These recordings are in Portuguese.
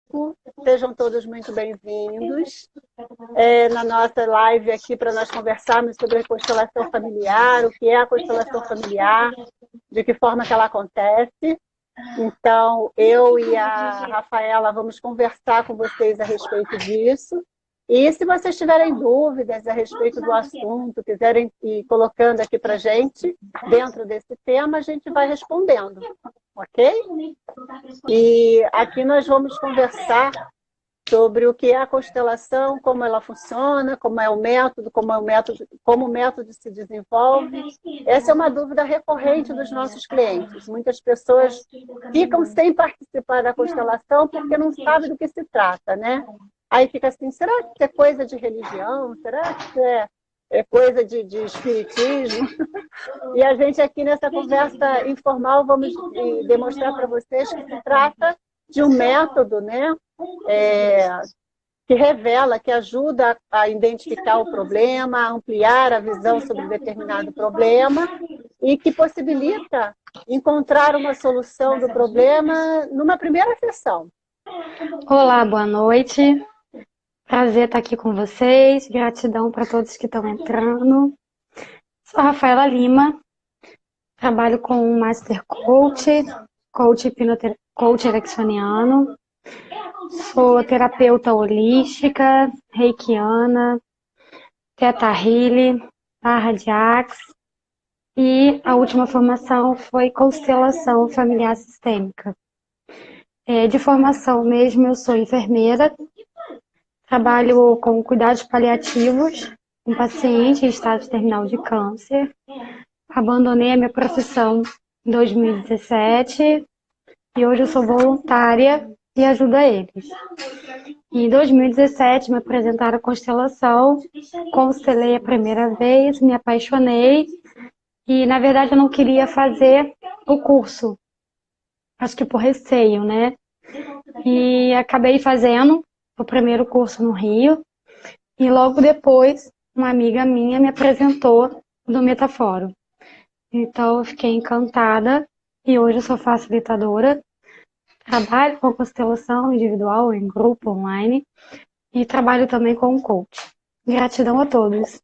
Holístico. Sejam todos muito bem-vindos na nossa live aqui para nós conversarmos sobre a constelação familiar, o que é a constelação familiar, de que forma que ela acontece. Então, eu e a Rafaela vamos conversar com vocês a respeito disso. E se vocês tiverem dúvidas a respeito do assunto, quiserem ir colocando aqui para a gente, dentro desse tema, a gente vai respondendo, ok? E aqui nós vamos conversar sobre o que é a constelação, como ela funciona, como é o método, como o método se desenvolve. Essa é uma dúvida recorrente dos nossos clientes. Muitas pessoas ficam sem participar da constelação porque não sabem do que se trata, né? Aí fica assim, será que é coisa de religião? Será que é coisa de espiritismo? E a gente aqui nessa conversa informal vamos demonstrar para vocês que se trata de um método, né? Que revela, que ajuda a identificar o problema, a ampliar a visão sobre determinado problema e que possibilita encontrar uma solução do problema numa primeira sessão. Olá, boa noite. Prazer estar aqui com vocês. Gratidão para todos que estão entrando. Sou a Rafaela Lima. Trabalho com Master Coach, coach ericksoniano. Sou terapeuta holística, reikiana, Theta Healing, barra de Axe. E a última formação foi constelação familiar sistêmica. De formação mesmo, eu sou enfermeira. Trabalho com cuidados paliativos, com paciente em estado terminal de câncer. Abandonei a minha profissão em 2017 e hoje eu sou voluntária e ajudo a eles. Em 2017 me apresentaram a constelação, constelei a primeira vez, me apaixonei e na verdade eu não queria fazer o curso, acho que por receio, né? E acabei fazendo o primeiro curso no Rio, e logo depois uma amiga minha me apresentou do Metaforo. Então eu fiquei encantada e hoje eu sou facilitadora, trabalho com constelação individual, em grupo, online, e trabalho também com coach. Gratidão a todos.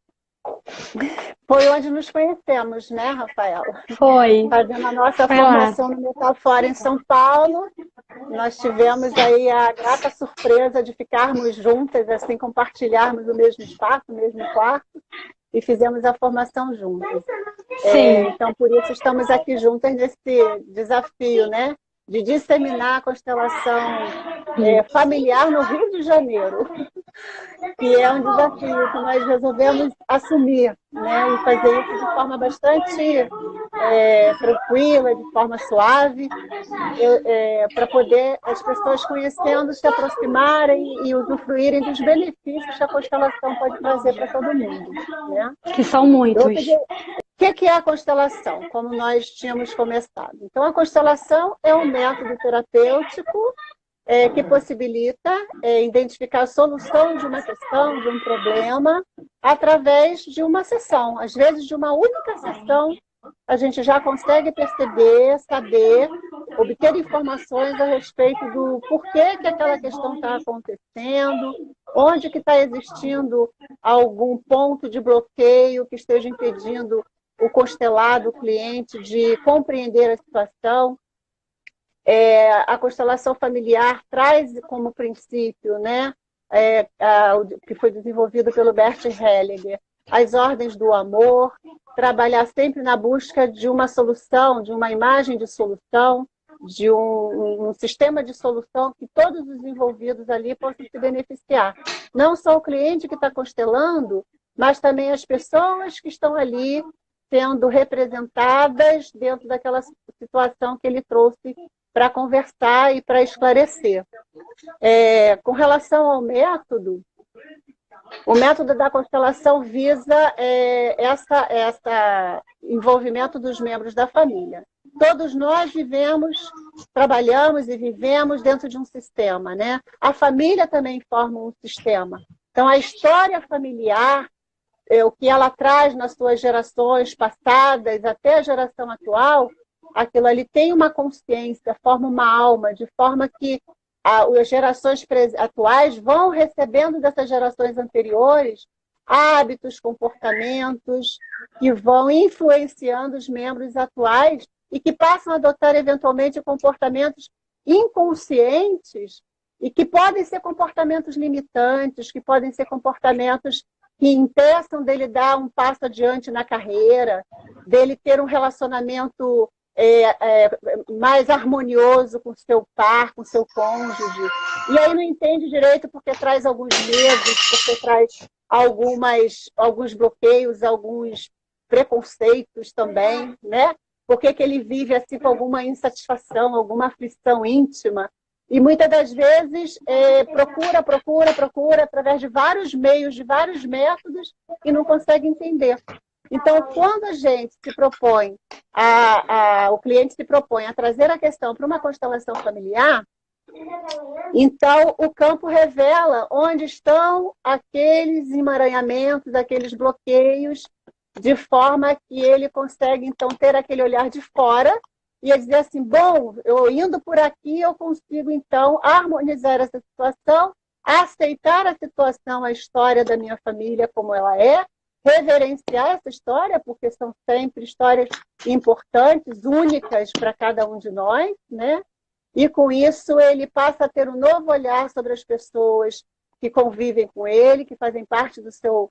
Foi onde nos conhecemos, né, Rafaela? Foi. Fazendo a nossa formação no Metafora em São Paulo. Nós tivemos aí a grata surpresa de ficarmos juntas, assim, compartilharmos o mesmo espaço, o mesmo quarto, e fizemos a formação juntas. Então, por isso estamos aqui juntas nesse desafio, né? De disseminar a constelação familiar no Rio de Janeiro, que é um desafio que nós resolvemos assumir, né? E fazer isso de forma bastante tranquila, de forma suave, para poder as pessoas conhecendo, se aproximarem e usufruírem dos benefícios que a constelação pode trazer para todo mundo, né? Que são muitos. O que é a constelação, como nós tínhamos começado? Então, a constelação é um método terapêutico que possibilita identificar a solução de uma questão, de um problema, através de uma sessão. Às vezes, de uma única sessão, a gente já consegue perceber, saber, obter informações a respeito do porquê que aquela questão está acontecendo, onde que está existindo algum ponto de bloqueio que esteja impedindo o constelado, o cliente, de compreender a situação. A constelação familiar traz como princípio, né, que foi desenvolvido pelo Bert Hellinger, as ordens do amor, trabalhar sempre na busca de uma solução, de uma imagem de solução, de um sistema de solução que todos os envolvidos ali possam se beneficiar. Não só o cliente que está constelando, mas também as pessoas que estão ali sendo representadas dentro daquela situação que ele trouxe para conversar e para esclarecer. Com relação ao método, o método da constelação visa esse envolvimento dos membros da família. Todos nós vivemos, trabalhamos e vivemos dentro de um sistema, né? A família também forma um sistema. Então, a história familiar, o que ela traz nas suas gerações passadas até a geração atual, aquilo ali tem uma consciência, forma uma alma, de forma que as gerações atuais vão recebendo dessas gerações anteriores hábitos, comportamentos que vão influenciando os membros atuais e que passam a adotar eventualmente comportamentos inconscientes e que podem ser comportamentos limitantes, que podem ser comportamentos que impeçam dele dar um passo adiante na carreira, dele ter um relacionamento mais harmonioso com seu par, com seu cônjuge. E aí não entende direito porque traz alguns medos, porque traz alguns bloqueios, alguns preconceitos também, né? Por que ele vive assim com alguma insatisfação, alguma aflição íntima? E muitas das vezes procura através de vários meios, de vários métodos e não consegue entender. Então, quando a gente se propõe, o cliente se propõe a trazer a questão para uma constelação familiar, então o campo revela onde estão aqueles emaranhamentos, aqueles bloqueios, de forma que ele consegue, então, ter aquele olhar de fora e dizer assim, bom, eu indo por aqui, eu consigo, então, harmonizar essa situação, aceitar a situação, a história da minha família como ela é, reverenciar essa história, porque são sempre histórias importantes, únicas para cada um de nós, né? E com isso ele passa a ter um novo olhar sobre as pessoas que convivem com ele, que fazem parte do seu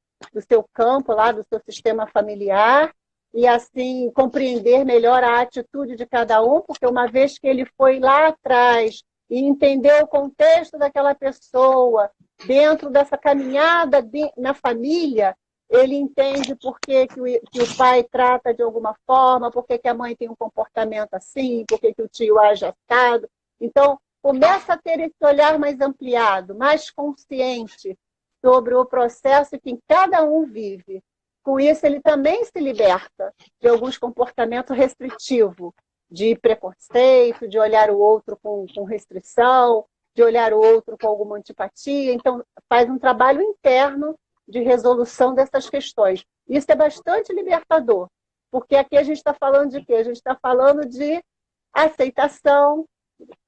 campo, lá do seu sistema familiar, e assim compreender melhor a atitude de cada um, porque uma vez que ele foi lá atrás e entendeu o contexto daquela pessoa, dentro dessa caminhada na família, ele entende por que o pai trata de alguma forma, por que a mãe tem um comportamento assim, por que o tio age assado. Então, começa a ter esse olhar mais ampliado, mais consciente sobre o processo que cada um vive. Com isso, ele também se liberta de alguns comportamentos restritivos, de preconceito, de olhar o outro com restrição, de olhar o outro com alguma antipatia. Então, faz um trabalho interno de resolução dessas questões. Isso é bastante libertador, porque aqui a gente está falando de quê? A gente está falando de aceitação,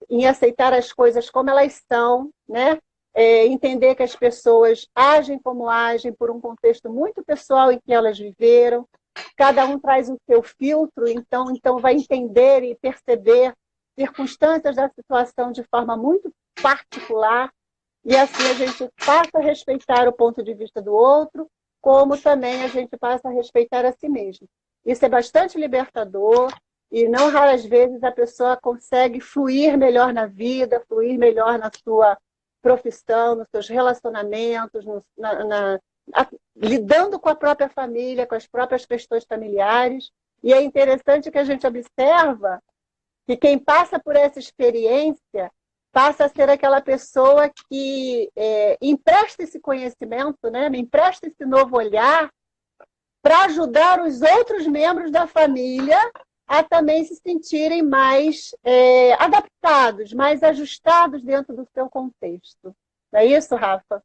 em aceitar as coisas como elas são, né? Entender que as pessoas agem como agem por um contexto muito pessoal em que elas viveram, cada um traz o seu filtro, então vai entender e perceber circunstâncias da situação de forma muito particular, e assim a gente passa a respeitar o ponto de vista do outro, como também a gente passa a respeitar a si mesmo. Isso é bastante libertador, e não raras vezes a pessoa consegue fluir melhor na vida, fluir melhor na sua profissão, nos seus relacionamentos, lidando com a própria família, com as próprias questões familiares. E é interessante que a gente observa que quem passa por essa experiência passa a ser aquela pessoa que empresta esse conhecimento, né? Empresta esse novo olhar para ajudar os outros membros da família a também se sentirem mais adaptados, mais ajustados dentro do seu contexto. Não é isso, Rafa?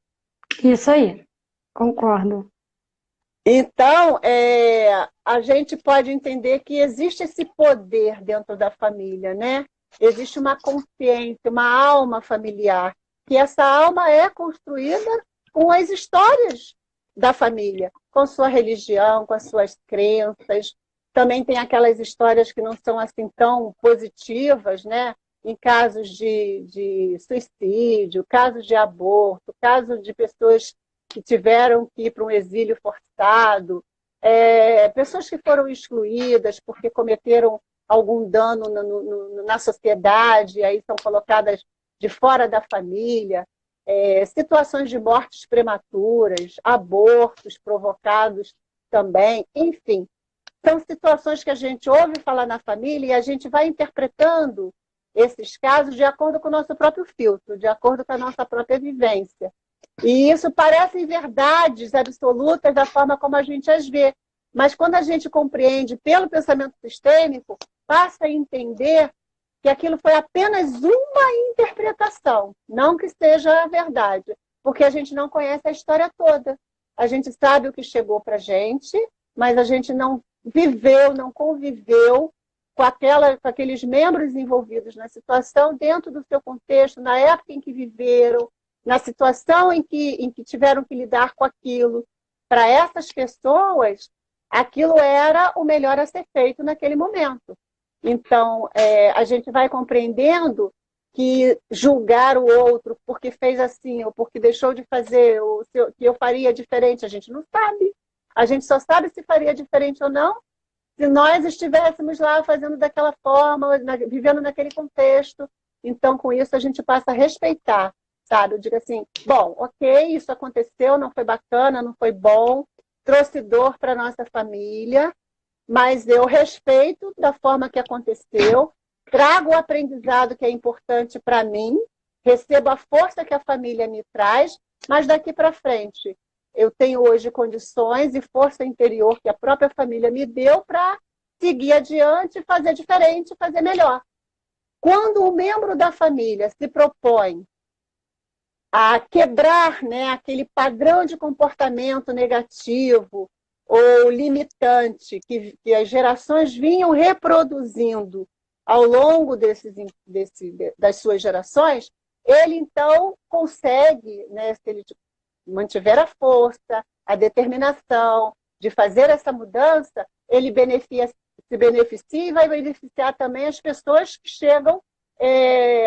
Isso aí, concordo. Então, a gente pode entender que existe esse poder dentro da família, né? Existe uma consciência, uma alma familiar, que essa alma é construída com as histórias da família, com sua religião, com as suas crenças. Também tem aquelas histórias que não são assim tão positivas, né? Em casos de suicídio, casos de aborto, casos de pessoas que tiveram que ir para um exílio forçado, pessoas que foram excluídas porque cometeram algum dano na sociedade, aí são colocadas de fora da família, situações de mortes prematuras, abortos provocados também, enfim. São situações que a gente ouve falar na família e a gente vai interpretando esses casos de acordo com o nosso próprio filtro, de acordo com a nossa própria vivência. E isso parecem verdades absolutas da forma como a gente as vê. Mas quando a gente compreende pelo pensamento sistêmico, passa a entender que aquilo foi apenas uma interpretação, não que seja a verdade, porque a gente não conhece a história toda. A gente sabe o que chegou para a gente, mas a gente não viveu, não conviveu com aqueles membros envolvidos na situação, dentro do seu contexto, na época em que viveram, na situação em que tiveram que lidar com aquilo. Para essas pessoas, aquilo era o melhor a ser feito naquele momento. Então, a gente vai compreendendo que julgar o outro porque fez assim, ou porque deixou de fazer, ou que eu faria diferente, a gente não sabe. A gente só sabe se faria diferente ou não se nós estivéssemos lá fazendo daquela forma, vivendo naquele contexto. Então, com isso, a gente passa a respeitar, sabe? Eu digo assim, bom, ok, isso aconteceu, não foi bacana, não foi bom, trouxe dor para a nossa família, mas eu respeito da forma que aconteceu, trago o aprendizado que é importante para mim, recebo a força que a família me traz, mas daqui para frente eu tenho hoje condições e força interior que a própria família me deu para seguir adiante, fazer diferente, fazer melhor. Quando um membro da família se propõe a quebrar, né, aquele padrão de comportamento negativo ou limitante que as gerações vinham reproduzindo ao longo das suas gerações, ele então consegue, né, se ele mantiver a força, a determinação de fazer essa mudança, ele se beneficia e vai beneficiar também as pessoas que chegam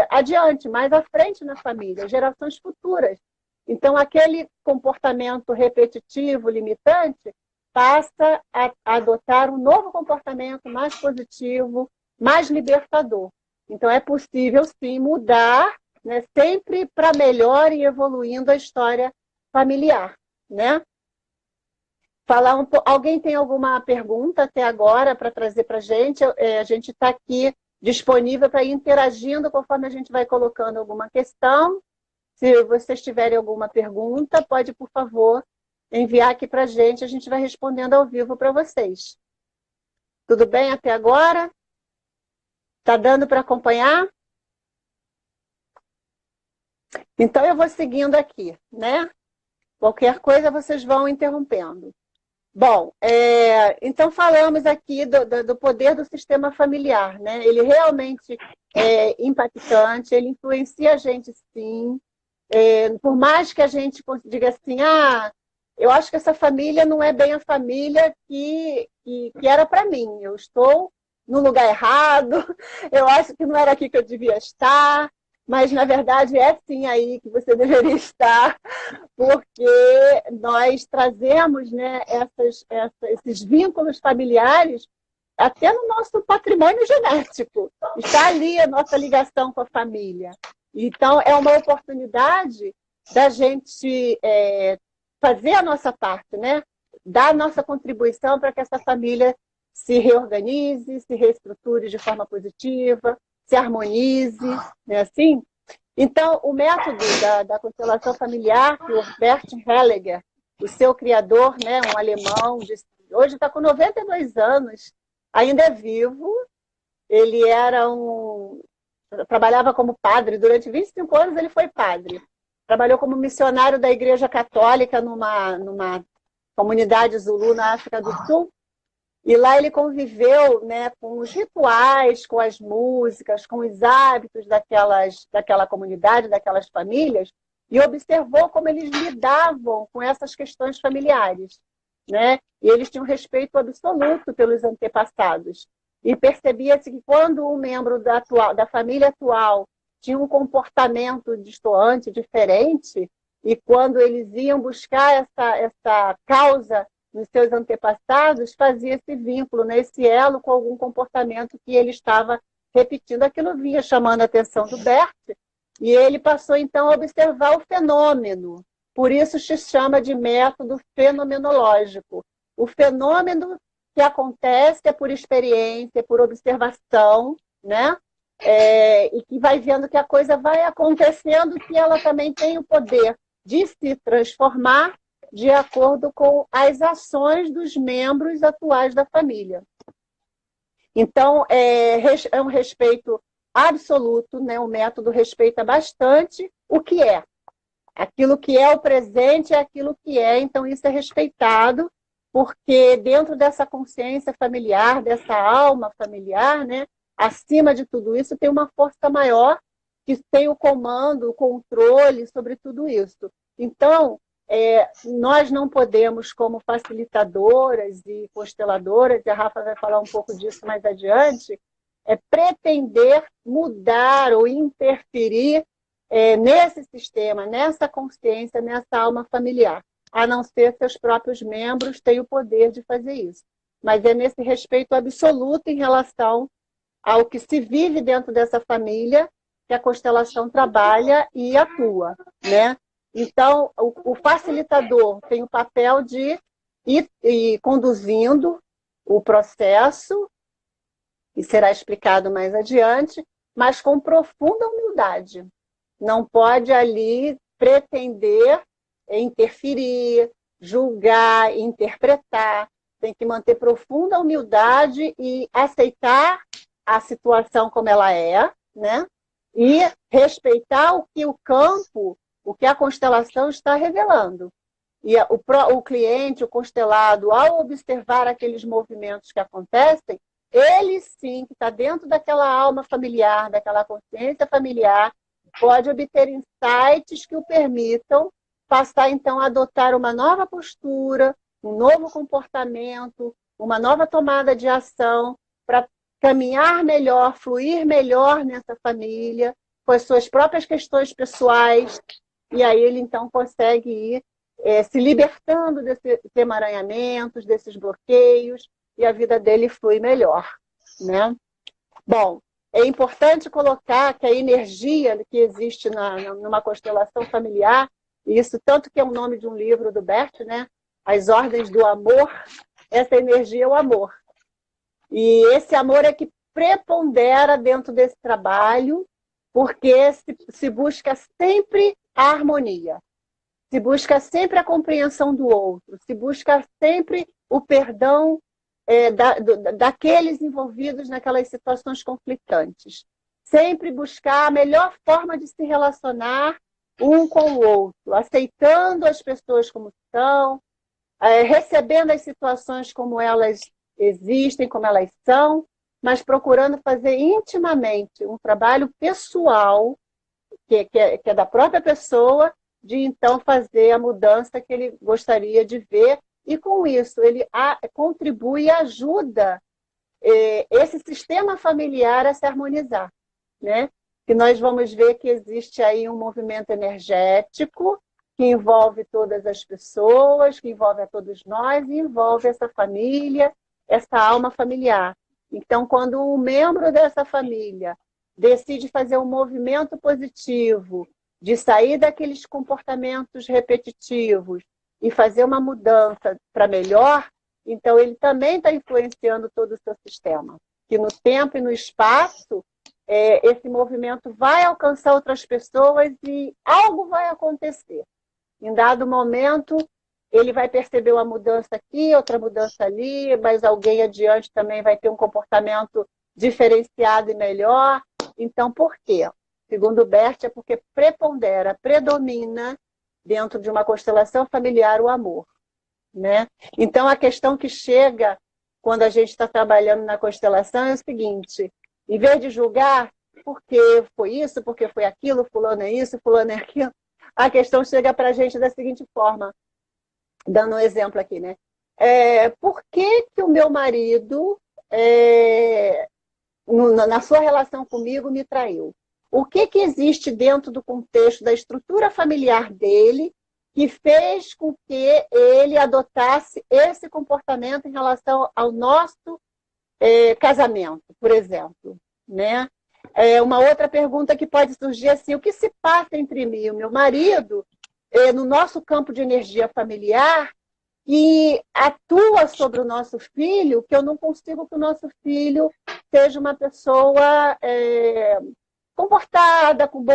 adiante, mais à frente na família, gerações futuras. Então, aquele comportamento repetitivo, limitante, passa a adotar um novo comportamento mais positivo, mais libertador. Então, é possível, sim, mudar, né, sempre para melhor e evoluindo a história familiar, né? Alguém tem alguma pergunta até agora para trazer para a gente? A gente está aqui disponível para ir interagindo conforme a gente vai colocando alguma questão. Se vocês tiverem alguma pergunta, pode, por favor, enviar aqui para a gente vai respondendo ao vivo para vocês. Tudo bem até agora? Está dando para acompanhar? Então, eu vou seguindo aqui, né? Qualquer coisa vocês vão interrompendo. Bom, então falamos aqui do poder do sistema familiar, né? Ele realmente é impactante, ele influencia a gente, sim. Por mais que a gente diga assim, eu acho que essa família não é bem a família que era para mim. Eu estou no lugar errado, eu acho que não era aqui que eu devia estar, mas na verdade é sim aí que você deveria estar, porque nós trazemos, né, esses vínculos familiares até no nosso patrimônio genético. Está ali a nossa ligação com a família. Então, é uma oportunidade da gente fazer a nossa parte, né? Dar a nossa contribuição para que essa família se reorganize, se reestruture de forma positiva, se harmonize, né, assim? Então, o método da constelação familiar, que o Bert Hellinger, o seu criador, né, um alemão, hoje está com 92 anos, ainda é vivo, ele trabalhava como padre, durante 25 anos ele foi padre, trabalhou como missionário da Igreja Católica numa comunidade Zulu na África do Sul, e lá ele conviveu, né, com os rituais, com as músicas, com os hábitos daquela comunidade, daquelas famílias, e observou como eles lidavam com essas questões familiares, né? E eles tinham respeito absoluto pelos antepassados. E percebia-se que quando um membro da família atual tinha um comportamento destoante, diferente, e quando eles iam buscar essa causa nos seus antepassados, fazia esse vínculo, né, esse elo com algum comportamento que ele estava repetindo. Aquilo vinha chamando a atenção do Bert, e ele passou, então, a observar o fenômeno. Por isso se chama de método fenomenológico. O fenômeno que acontece é por experiência, por observação, né? E que vai vendo que a coisa vai acontecendo, que ela também tem o poder de se transformar de acordo com as ações dos membros atuais da família. Então, é um respeito absoluto, né? O método respeita bastante o que é. Aquilo que é o presente é aquilo que é, então isso é respeitado. porque dentro dessa consciência familiar, dessa alma familiar, né, acima de tudo isso, tem uma força maior que tem o comando, o controle sobre tudo isso. Então, nós não podemos, como facilitadoras e consteladoras, e a Rafa vai falar um pouco disso mais adiante, pretender mudar ou interferir nesse sistema, nessa consciência, nessa alma familiar, a não ser seus próprios membros têm o poder de fazer isso. Mas é nesse respeito absoluto em relação ao que se vive dentro dessa família que a constelação trabalha e atua, né? Então, o facilitador tem o papel de ir conduzindo o processo, e será explicado mais adiante, mas com profunda humildade. Não pode ali pretender interferir, julgar, interpretar. Tem que manter profunda humildade e aceitar a situação como ela é, né? E respeitar o que o campo, o que a constelação está revelando. E o cliente, o constelado, ao observar aqueles movimentos que acontecem, ele sim, que está dentro daquela alma familiar, daquela consciência familiar, pode obter insights que o permitam passar, então, a adotar uma nova postura, um novo comportamento, uma nova tomada de ação para caminhar melhor, fluir melhor nessa família, com as suas próprias questões pessoais, e aí ele, então, consegue ir se libertando desses emaranhamentos, desses bloqueios, e a vida dele flui melhor, né? Bom, é importante colocar que a energia que existe numa constelação familiar, e isso tanto que é o nome de um livro do Bert, né? As Ordens do Amor, essa energia é o amor. E esse amor é que prepondera dentro desse trabalho, porque se busca sempre a harmonia, se busca sempre a compreensão do outro, se busca sempre o perdão daqueles envolvidos naquelas situações conflitantes. Sempre buscar a melhor forma de se relacionar um com o outro, aceitando as pessoas como são, recebendo as situações como elas existem, como elas são, mas procurando fazer intimamente um trabalho pessoal, que é da própria pessoa, de então fazer a mudança que ele gostaria de ver, e com isso ele contribui e ajuda esse sistema familiar a se harmonizar, né? Que nós vamos ver que existe aí um movimento energético que envolve todas as pessoas, que envolve a todos nós e envolve essa família, essa alma familiar. Então, quando um membro dessa família decide fazer um movimento positivo, de sair daqueles comportamentos repetitivos e fazer uma mudança para melhor, então ele também está influenciando todo o seu sistema. Que no tempo e no espaço, esse movimento vai alcançar outras pessoas e algo vai acontecer. Em dado momento, ele vai perceber uma mudança aqui, outra mudança ali, mas alguém adiante também vai ter um comportamento diferenciado e melhor. Então, por quê? Segundo o Bert, é porque prepondera, predomina dentro de uma constelação familiar o amor, né? Então, a questão que chega quando a gente está trabalhando na constelação é o seguinte: em vez de julgar porque foi isso, porque foi aquilo, fulano é isso, fulano é aquilo, a questão chega para a gente da seguinte forma, dando um exemplo aqui, né? Por que o meu marido, na sua relação comigo, me traiu? O que existe dentro do contexto da estrutura familiar dele que fez com que ele adotasse esse comportamento em relação ao nosso casamento, por exemplo, né? Uma outra pergunta que pode surgir assim: o que se passa entre mim e o meu marido no nosso campo de energia familiar e atua sobre o nosso filho, que eu não consigo que o nosso filho seja uma pessoa comportada, com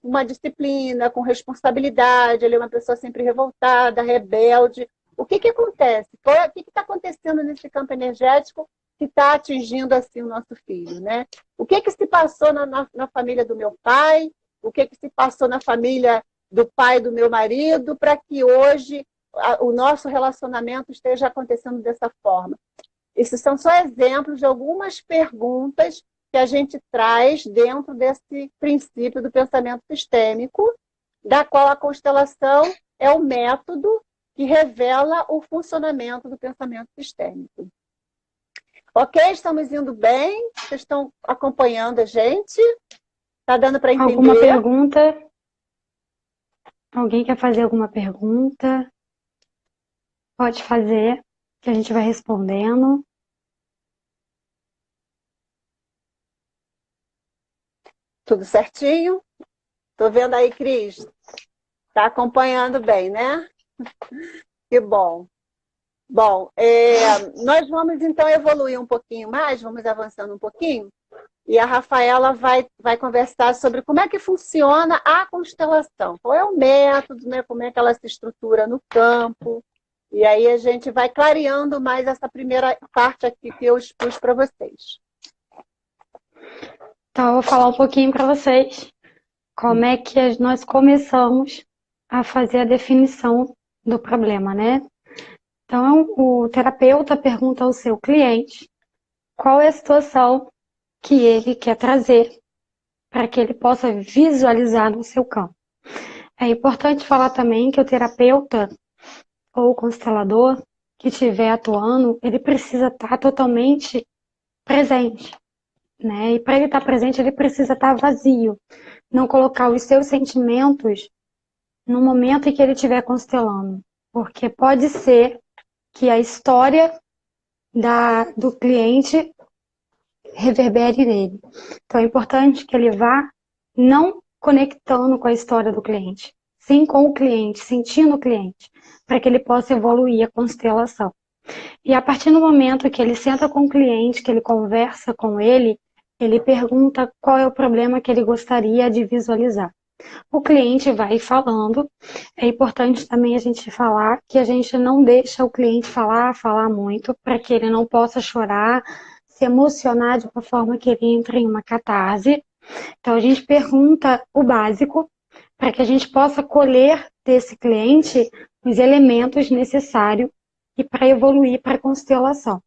uma disciplina, com responsabilidade, ele é uma pessoa sempre revoltada, rebelde. O que acontece? O que está acontecendo nesse campo energético que está atingindo assim o nosso filho, né? O que se passou na família do meu pai? O que se passou na família do pai do meu marido para que hoje o nosso relacionamento esteja acontecendo dessa forma. Esses são só exemplos de algumas perguntas que a gente traz dentro desse princípio do pensamento sistêmico, da qual a constelação é o método que revela o funcionamento do pensamento sistêmico. Ok? Estamos indo bem? Vocês estão acompanhando a gente? Está dando para entender? Alguma pergunta? Alguém quer fazer alguma pergunta? Pode fazer, que a gente vai respondendo. Tudo certinho? Estou vendo aí, Cris. Está acompanhando bem, né? Que bom. Bom, nós vamos então evoluir um pouquinho mais, vamos avançando um pouquinho, e a Rafaela vai conversar sobre como é que funciona a constelação, qual é o método, né, como é que ela se estrutura no campo, e aí a gente vai clareando mais essa primeira parte aqui que eu expus para vocês. Então, eu vou falar um pouquinho para vocês como é que nós começamos a fazer a definição do problema, né? Então, o terapeuta pergunta ao seu cliente qual é a situação que ele quer trazer para que ele possa visualizar no seu campo. É importante falar também que o terapeuta ou o constelador que estiver atuando, ele precisa estar totalmente presente, né? E para ele estar presente, ele precisa estar vazio, não colocar os seus sentimentos no momento em que ele estiver constelando, porque pode ser que a história do cliente reverbere nele. Então é importante que ele vá não conectando com a história do cliente, sim com o cliente, sentindo o cliente, para que ele possa evoluir a constelação. E a partir do momento que ele senta com o cliente, que ele conversa com ele pergunta qual é o problema que ele gostaria de visualizar. O cliente vai falando. É importante também a gente falar que a gente não deixa o cliente falar muito, para que ele não possa chorar, se emocionar de uma forma que ele entre em uma catarse. Então a gente pergunta o básico, para que a gente possa colher desse cliente os elementos necessários e para evoluir para a constelação.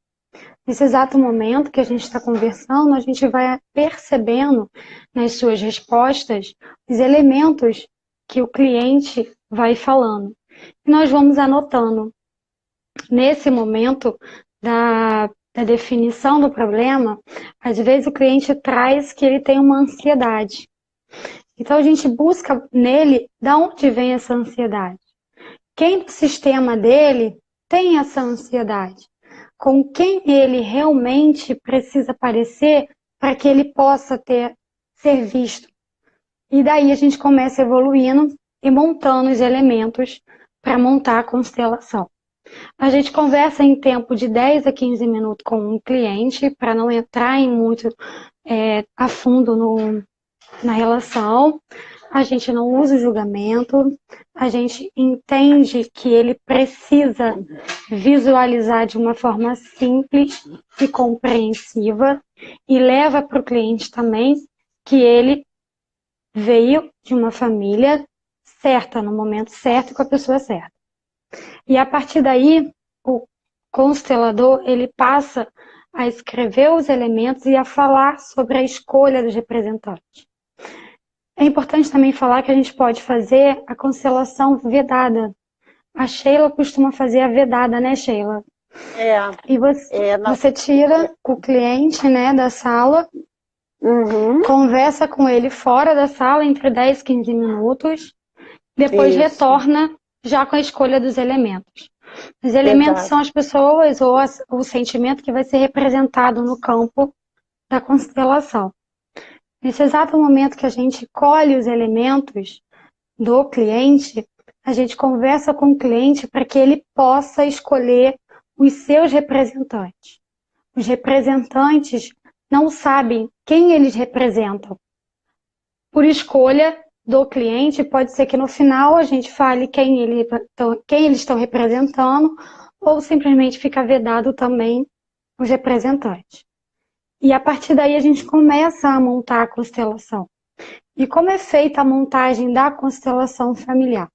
Nesse exato momento que a gente está conversando, a gente vai percebendo nas suas respostas os elementos que o cliente vai falando. E nós vamos anotando. Nesse momento da definição do problema, às vezes o cliente traz que ele tem uma ansiedade. Então a gente busca nele de onde vem essa ansiedade. Quem no sistema dele tem essa ansiedade? Com quem ele realmente precisa aparecer para que ele possa ser visto. E daí a gente começa evoluindo e montando os elementos para montar a constelação. A gente conversa em tempo de 10 a 15 minutos com um cliente, para não entrar em muito a fundo na relação. A gente não usa o julgamento, a gente entende que ele precisa visualizar de uma forma simples e compreensiva e leva para o cliente também que ele veio de uma família certa, no momento certo e com a pessoa certa. E a partir daí, o constelador, ele passa a escrever os elementos e a falar sobre a escolha dos representantes. É importante também falar que a gente pode fazer a constelação vedada. A Sheila costuma fazer a vedada, né, Sheila? E você tira o cliente, né, da sala, conversa com ele fora da sala entre 10 e 15 minutos, depois retorna já com a escolha dos elementos. Os elementos são as pessoas ou o sentimento que vai ser representado no campo da constelação. Nesse exato momento que a gente colhe os elementos do cliente, a gente conversa com o cliente para que ele possa escolher os seus representantes. Os representantes não sabem quem eles representam. Por escolha do cliente, pode ser que no final a gente fale quem eles estão representando, ou simplesmente fica vedado também os representantes. E a partir daí a gente começa a montar a constelação. E como é feita a montagem da constelação familiar?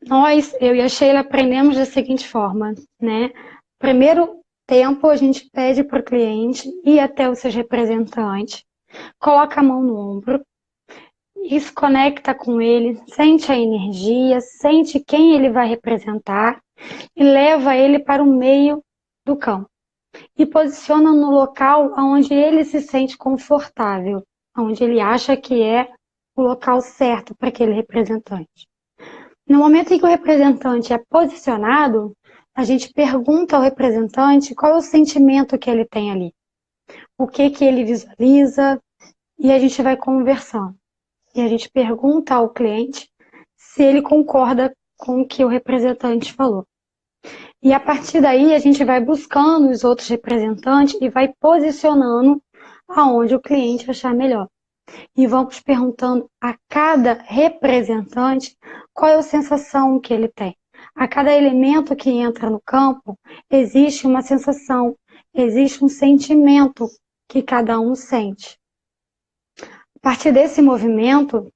Nós, eu e a Sheila, aprendemos da seguinte forma, né? Primeiro tempo, a gente pede para o cliente ir até os seus representantes, coloca a mão no ombro e se conecta com ele, sente a energia, sente quem ele vai representar e leva ele para o meio do campo. E posiciona no local onde ele se sente confortável, onde ele acha que é o local certo para aquele representante. No momento em que o representante é posicionado, a gente pergunta ao representante qual é o sentimento que ele tem ali, o que ele visualiza, e a gente vai conversando. E a gente pergunta ao cliente se ele concorda com o que o representante falou. E a partir daí a gente vai buscando os outros representantes e vai posicionando aonde o cliente achar melhor. E vamos perguntando a cada representante qual é a sensação que ele tem. A cada elemento que entra no campo, existe uma sensação, existe um sentimento que cada um sente. A partir desse movimento,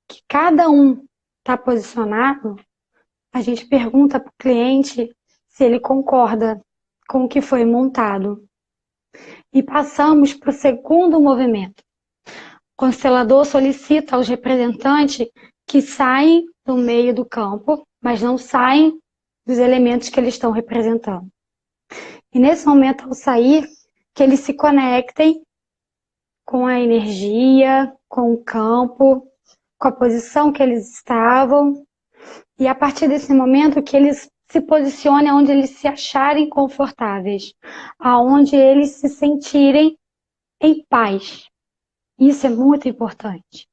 que cada um está posicionado, a gente pergunta para o cliente se ele concorda com o que foi montado. E passamos para o segundo movimento. O constelador solicita aos representantes que saem do meio do campo, mas não saem dos elementos que eles estão representando. E nesse momento, ao sair, que eles se conectem com a energia, com o campo, com a posição que eles estavam, e a partir desse momento que eles se posicionem onde eles se acharem confortáveis, aonde eles se sentirem em paz. Isso é muito importante.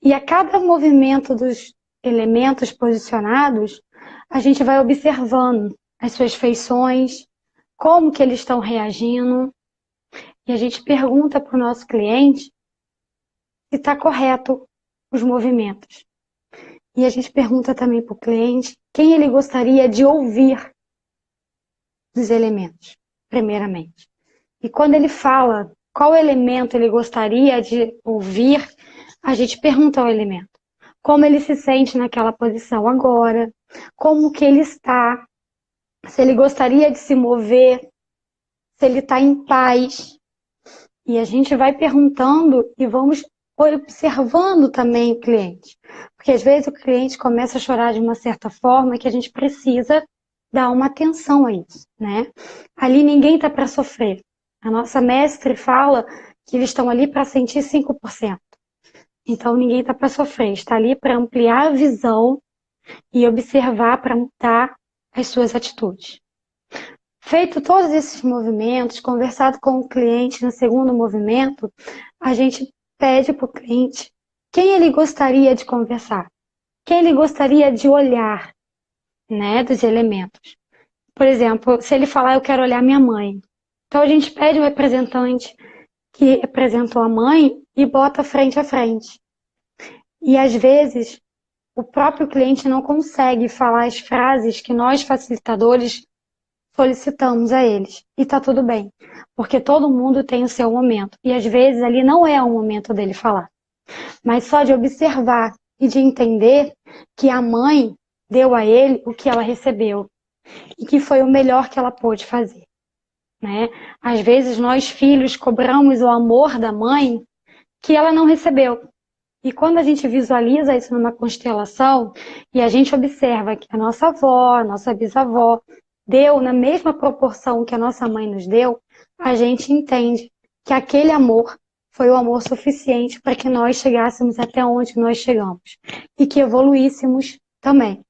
E a cada movimento dos elementos posicionados, a gente vai observando as suas feições, como que eles estão reagindo, e a gente pergunta para o nosso cliente se está correto os movimentos. E a gente pergunta também para o cliente quem ele gostaria de ouvir dos elementos, primeiramente. E quando ele fala qual elemento ele gostaria de ouvir, a gente pergunta ao elemento como ele se sente naquela posição agora, como que ele está, se ele gostaria de se mover, se ele está em paz. E a gente vai perguntando e vamos observando também o cliente. Porque às vezes o cliente começa a chorar de uma certa forma que a gente precisa dar uma atenção a isso, né? Ali ninguém está para sofrer. A nossa mestre fala que eles estão ali para sentir 5%. Então ninguém está para sofrer, está ali para ampliar a visão e observar para mudar as suas atitudes. Feito todos esses movimentos, conversado com o cliente no segundo movimento, a gente pede para o cliente quem ele gostaria de conversar, quem ele gostaria de olhar, né, dos elementos. Por exemplo, se ele falar, eu quero olhar minha mãe. Então a gente pede o representante que representou a mãe e bota frente a frente. E às vezes o próprio cliente não consegue falar as frases que nós facilitadores solicitamos a eles. E tá tudo bem, porque todo mundo tem o seu momento. E às vezes ali não é o momento dele falar. Mas só de observar e de entender que a mãe deu a ele o que ela recebeu. E que foi o melhor que ela pôde fazer. Né? Às vezes nós filhos cobramos o amor da mãe que ela não recebeu. E quando a gente visualiza isso numa constelação e a gente observa que a nossa avó, a nossa bisavó deu na mesma proporção que a nossa mãe nos deu, a gente entende que aquele amor foi o amor suficiente para que nós chegássemos até onde nós chegamos e que evoluíssemos também.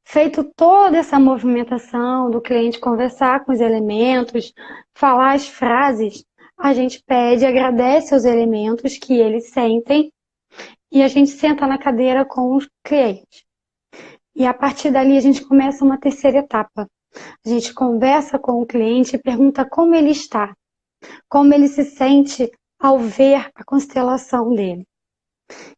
Feito toda essa movimentação do cliente conversar com os elementos, falar as frases, a gente pede, agradece aos elementos que eles sentem e a gente senta na cadeira com o cliente. E a partir dali a gente começa uma terceira etapa. A gente conversa com o cliente e pergunta como ele está, como ele se sente ao ver a constelação dele.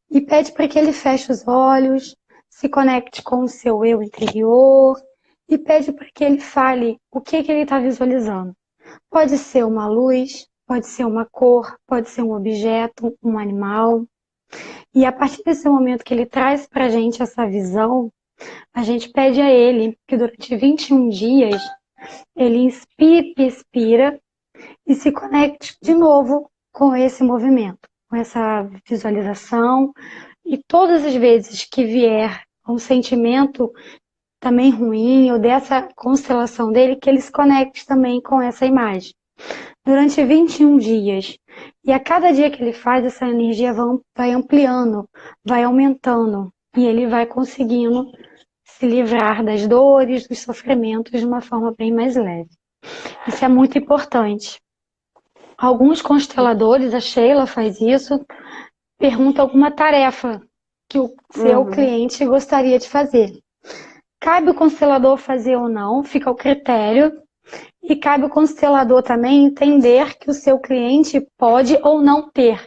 E pede para que ele feche os olhos, se conecte com o seu eu interior e pede para que ele fale o que ele está visualizando. Pode ser uma luz, pode ser uma cor, pode ser um objeto, um animal. E a partir desse momento que ele traz para a gente essa visão, a gente pede a ele que durante 21 dias ele inspire e expira e se conecte de novo com esse movimento, com essa visualização. E todas as vezes que vier um sentimento também ruim ou dessa constelação dele, que ele se conecte também com essa imagem. Durante 21 dias. E a cada dia que ele faz, essa energia vai ampliando, vai aumentando. E ele vai conseguindo se livrar das dores, dos sofrimentos de uma forma bem mais leve. Isso é muito importante. Alguns consteladores, a Sheila faz isso, pergunta alguma tarefa que o seu cliente gostaria de fazer. Cabe o constelador fazer ou não, fica ao critério. E cabe o constelador também entender que o seu cliente pode ou não ter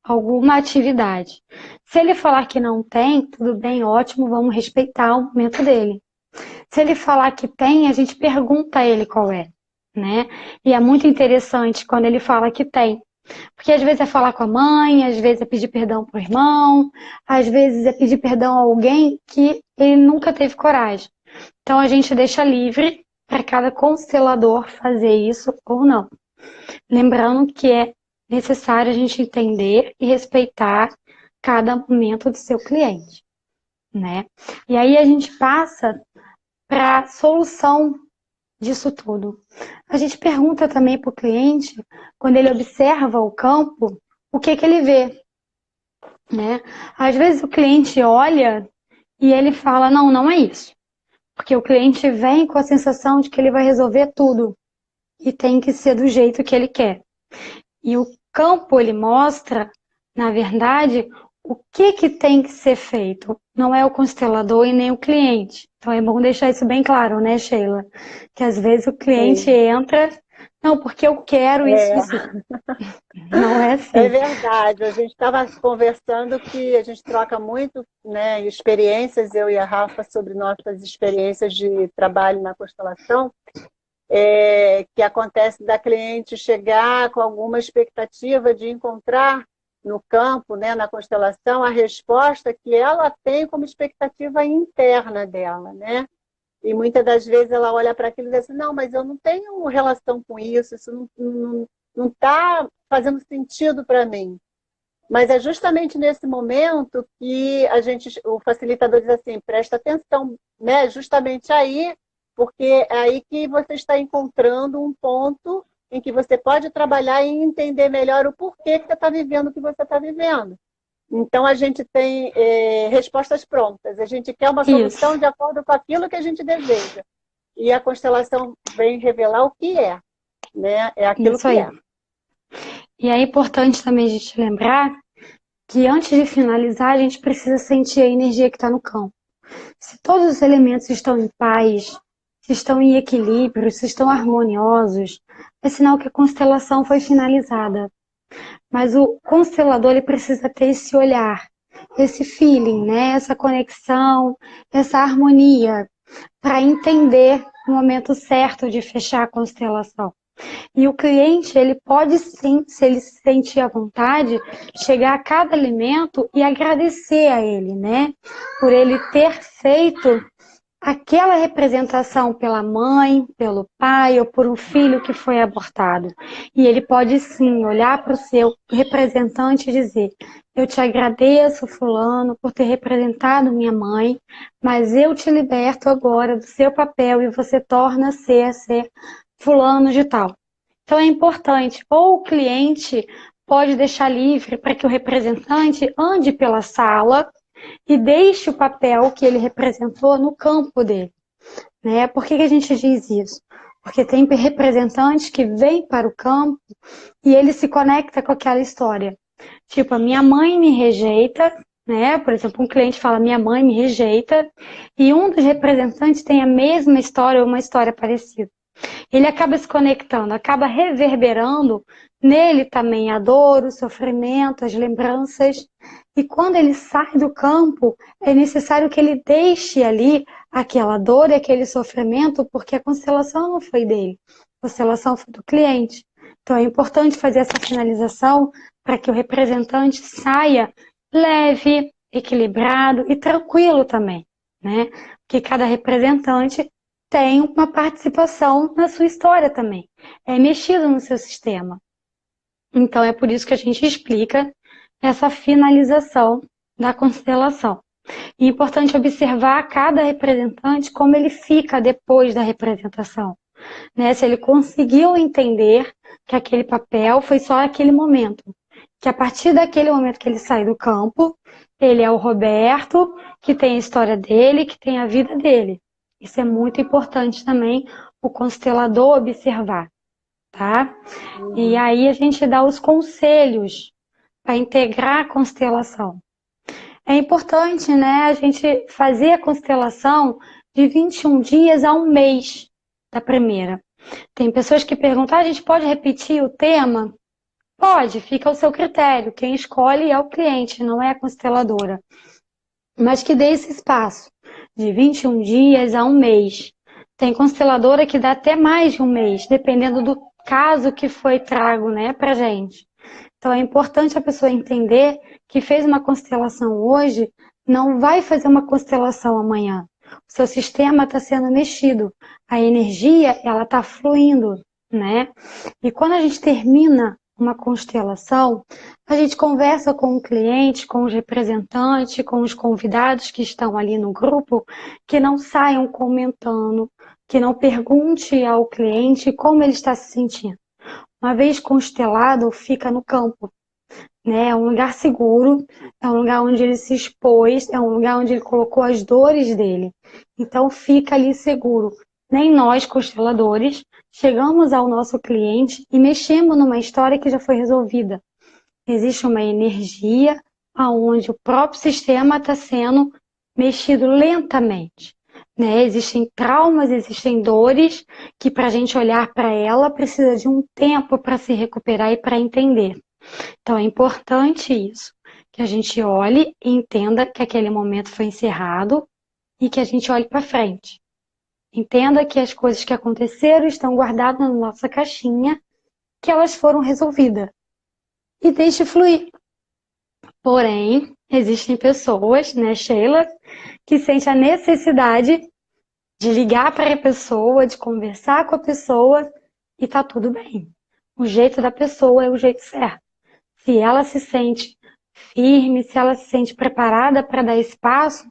alguma atividade. Se ele falar que não tem, tudo bem, ótimo, vamos respeitar o momento dele. Se ele falar que tem, a gente pergunta a ele qual é, né? E é muito interessante quando ele fala que tem. Porque às vezes é falar com a mãe, às vezes é pedir perdão para o irmão, às vezes é pedir perdão a alguém que ele nunca teve coragem. Então a gente deixa livre para cada constelador fazer isso ou não. Lembrando que é necessário a gente entender e respeitar cada momento do seu cliente, né? E aí a gente passa para a solução disso tudo. A gente pergunta também para o cliente, quando ele observa o campo, o que ele vê, né? Às vezes o cliente olha e ele fala, não, não é isso. Porque o cliente vem com a sensação de que ele vai resolver tudo e tem que ser do jeito que ele quer. E o campo, ele mostra, na verdade, o que tem que ser feito. Não é o constelador e nem o cliente. Então é bom deixar isso bem claro, né, Sheila? Que às vezes o cliente entra, não, porque eu quero isso. Não é assim. É verdade. A gente estava conversando que a gente troca muito, né, experiências, eu e a Rafa, sobre nossas experiências de trabalho na constelação. Que acontece da cliente chegar com alguma expectativa de encontrar no campo, né, na constelação, a resposta que ela tem como expectativa interna dela, né? E muitas das vezes ela olha para aquilo e diz assim, não, mas eu não tenho relação com isso, isso não está fazendo sentido para mim. Mas é justamente nesse momento que o facilitador diz assim, presta atenção, né? Justamente aí, porque é aí que você está encontrando um ponto em que você pode trabalhar e entender melhor o porquê que você está vivendo o que você está vivendo. Então, a gente tem respostas prontas. A gente quer uma solução de acordo com aquilo que a gente deseja. E a constelação vem revelar o que é, né? É aquilo isso que aí. é. E é importante também a gente lembrar que antes de finalizar, a gente precisa sentir a energia que está no campo. Se todos os elementos estão em paz, se estão em equilíbrio, se estão harmoniosos, é sinal que a constelação foi finalizada. Mas o constelador ele precisa ter esse olhar, esse feeling, né? Essa conexão, essa harmonia, para entender o momento certo de fechar a constelação. E o cliente, ele pode sim, se ele se sentir à vontade, chegar a cada elemento e agradecer a ele, né? Por ele ter feito aquela representação pela mãe, pelo pai ou por um filho que foi abortado. E ele pode sim olhar para o seu representante e dizer, eu te agradeço, fulano, por ter representado minha mãe, mas eu te liberto agora do seu papel e você torna-se a ser fulano de tal. Então é importante, ou o cliente pode deixar livre para que o representante ande pela sala e deixe o papel que ele representou no campo dele, né? Por que a gente diz isso? Porque tem representantes que vêm para o campo e ele se conecta com aquela história. Tipo, a minha mãe me rejeita, né? Por exemplo, um cliente fala, minha mãe me rejeita, e um dos representantes tem a mesma história ou uma história parecida. Ele acaba se conectando, acaba reverberando nele também a dor, o sofrimento, as lembranças. E quando ele sai do campo, é necessário que ele deixe ali aquela dor e aquele sofrimento, porque a constelação não foi dele, a constelação foi do cliente. Então é importante fazer essa finalização para que o representante saia leve, equilibrado e tranquilo também, né? Porque cada representante tem uma participação na sua história também. É mexido no seu sistema. Então é por isso que a gente explica essa finalização da constelação. E é importante observar cada representante como ele fica depois da representação, né? Se ele conseguiu entender que aquele papel foi só aquele momento, que a partir daquele momento que ele sai do campo, ele é o Roberto, que tem a história dele, que tem a vida dele. Isso é muito importante também o constelador observar, tá? E aí a gente dá os conselhos para integrar a constelação. É importante, né, a gente fazer a constelação de 21 dias a um mês da primeira. Tem pessoas que perguntam, a gente pode repetir o tema? Pode, fica ao seu critério. Quem escolhe é o cliente, não é a consteladora. Mas que dê esse espaço de 21 dias a um mês. Tem consteladora que dá até mais de um mês, dependendo do caso que foi trago, né, pra gente. Então é importante a pessoa entender que fez uma constelação hoje, não vai fazer uma constelação amanhã. O seu sistema está sendo mexido, a energia ela está fluindo, né? E quando a gente termina uma constelação, a gente conversa com o cliente, com os representantes, com os convidados que estão ali no grupo, que não saiam comentando, que não pergunte ao cliente como ele está se sentindo. Uma vez constelado, fica no campo, né? É um lugar seguro, é um lugar onde ele se expôs, é um lugar onde ele colocou as dores dele. Então fica ali seguro. Nem nós, consteladores, chegamos ao nosso cliente e mexemos numa história que já foi resolvida. Existe uma energia onde o próprio sistema está sendo mexido lentamente. Né? Existem traumas, existem dores que para a gente olhar para ela precisa de um tempo para se recuperar e para entender. Então é importante isso, que a gente olhe e entenda que aquele momento foi encerrado e que a gente olhe para frente. Entenda que as coisas que aconteceram estão guardadas na nossa caixinha, que elas foram resolvidas. E deixe fluir. Porém, existem pessoas, né, Sheila, que sentem a necessidade de ligar para a pessoa, de conversar com a pessoa e tá tudo bem. O jeito da pessoa é o jeito certo. Se ela se sente firme, se ela se sente preparada para dar espaço,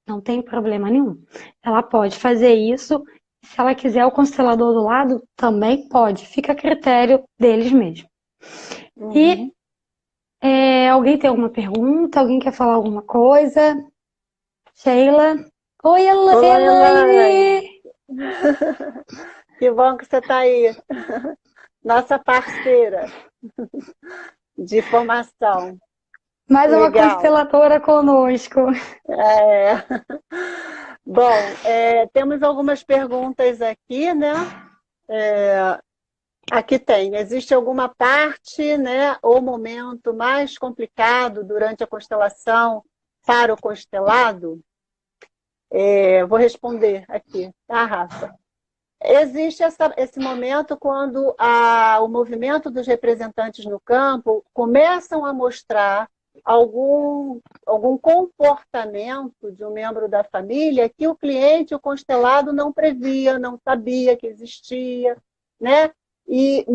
não tem problema nenhum. Ela pode fazer isso. Se ela quiser o constelador do lado, também pode. Fica a critério deles mesmo. E alguém tem alguma pergunta? Alguém quer falar alguma coisa? Sheila? Oi, Elaine! Que bom que você está aí. Nossa parceira de formação. Mais uma consteladora conosco. Bom, temos algumas perguntas aqui, né? Aqui tem, existe alguma parte, né, ou momento mais complicado durante a constelação para o constelado? Vou responder aqui, tá, Rafa? Existe esse momento quando o movimento dos representantes no campo começam a mostrar algum comportamento de um membro da família que o cliente, o constelado, não previa, não sabia que existia, né? E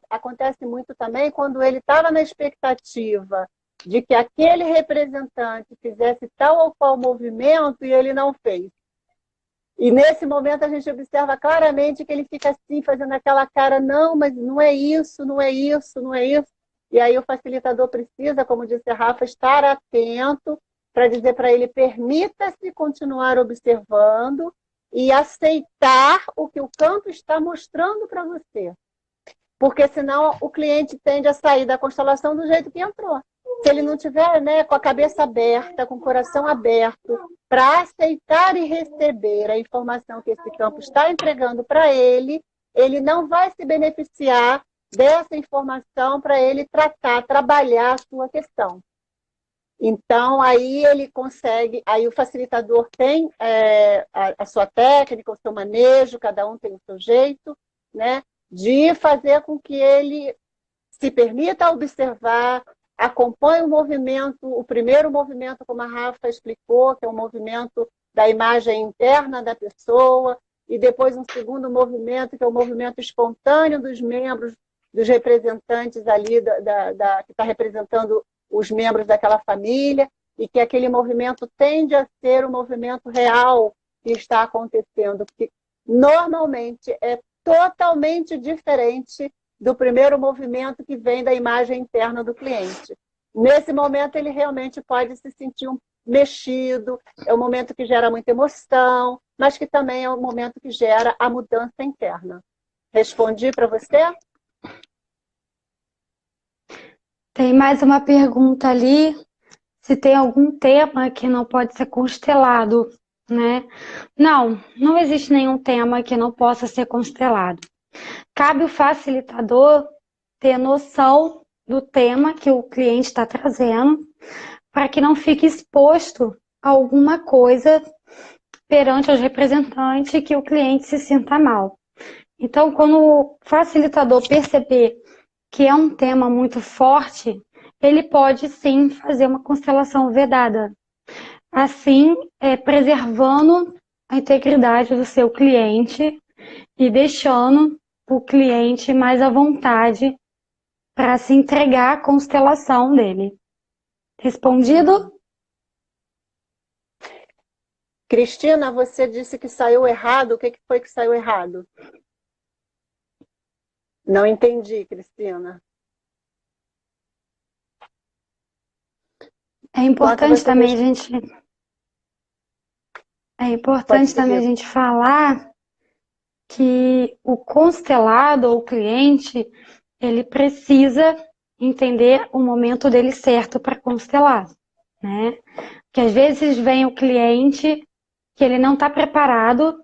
acontece muito também quando ele estava na expectativa de que aquele representante fizesse tal ou qual movimento e ele não fez. E nesse momento a gente observa claramente que ele fica assim, fazendo aquela cara, não, mas não é isso, não é isso, não é isso. E aí o facilitador precisa, como disse a Rafa, estar atento para dizer para ele, permita-se continuar observando e aceitar o que o campo está mostrando para você. Porque senão o cliente tende a sair da constelação do jeito que entrou. Se ele não tiver, né, com a cabeça aberta, com o coração aberto, para aceitar e receber a informação que esse campo está entregando para ele, ele não vai se beneficiar dessa informação para ele trabalhar a sua questão. Então, aí ele consegue, aí o facilitador tem a sua técnica, o seu manejo, cada um tem o seu jeito, né, de fazer com que ele se permita observar, acompanha o movimento, o primeiro movimento, como a Rafa explicou, que é o movimento da imagem interna da pessoa, e depois um segundo movimento, que é o movimento espontâneo dos membros, dos representantes ali, que está representando os membros daquela família, e que aquele movimento tende a ser o movimento real que está acontecendo, porque normalmente é totalmente diferente do primeiro movimento que vem da imagem interna do cliente. Nesse momento, ele realmente pode se sentir mexido, é um momento que gera muita emoção, mas que também é um momento que gera a mudança interna. Respondi para você? Tem mais uma pergunta ali, se tem algum tema que não pode ser constelado, né? Não, não existe nenhum tema que não possa ser constelado. Cabe o facilitador ter noção do tema que o cliente está trazendo, para que não fique exposto a alguma coisa perante os representantes que o cliente se sinta mal. Então, quando o facilitador perceber que é um tema muito forte, ele pode sim fazer uma constelação vedada, assim preservando a integridade do seu cliente e deixando o cliente mais à vontade para se entregar à constelação dele. Respondido? Cristina, você disse que saiu errado. O que foi que saiu errado? Não entendi, Cristina. É importante também a gente falar que o constelado ou o cliente, ele precisa entender o momento dele certo para constelar, né? Porque às vezes vem o cliente que ele não está preparado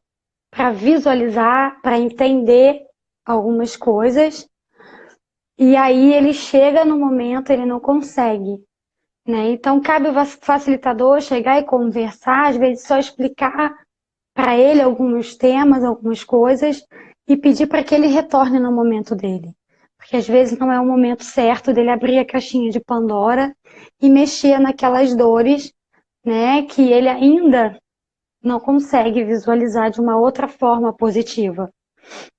para visualizar, para entender algumas coisas, e aí ele chega no momento, ele não consegue, né? Então cabe o facilitador chegar e conversar, às vezes só explicar para ele alguns temas, algumas coisas, e pedir para que ele retorne no momento dele. Porque às vezes não é o momento certo dele abrir a caixinha de Pandora e mexer naquelas dores, né, que ele ainda não consegue visualizar de uma outra forma positiva.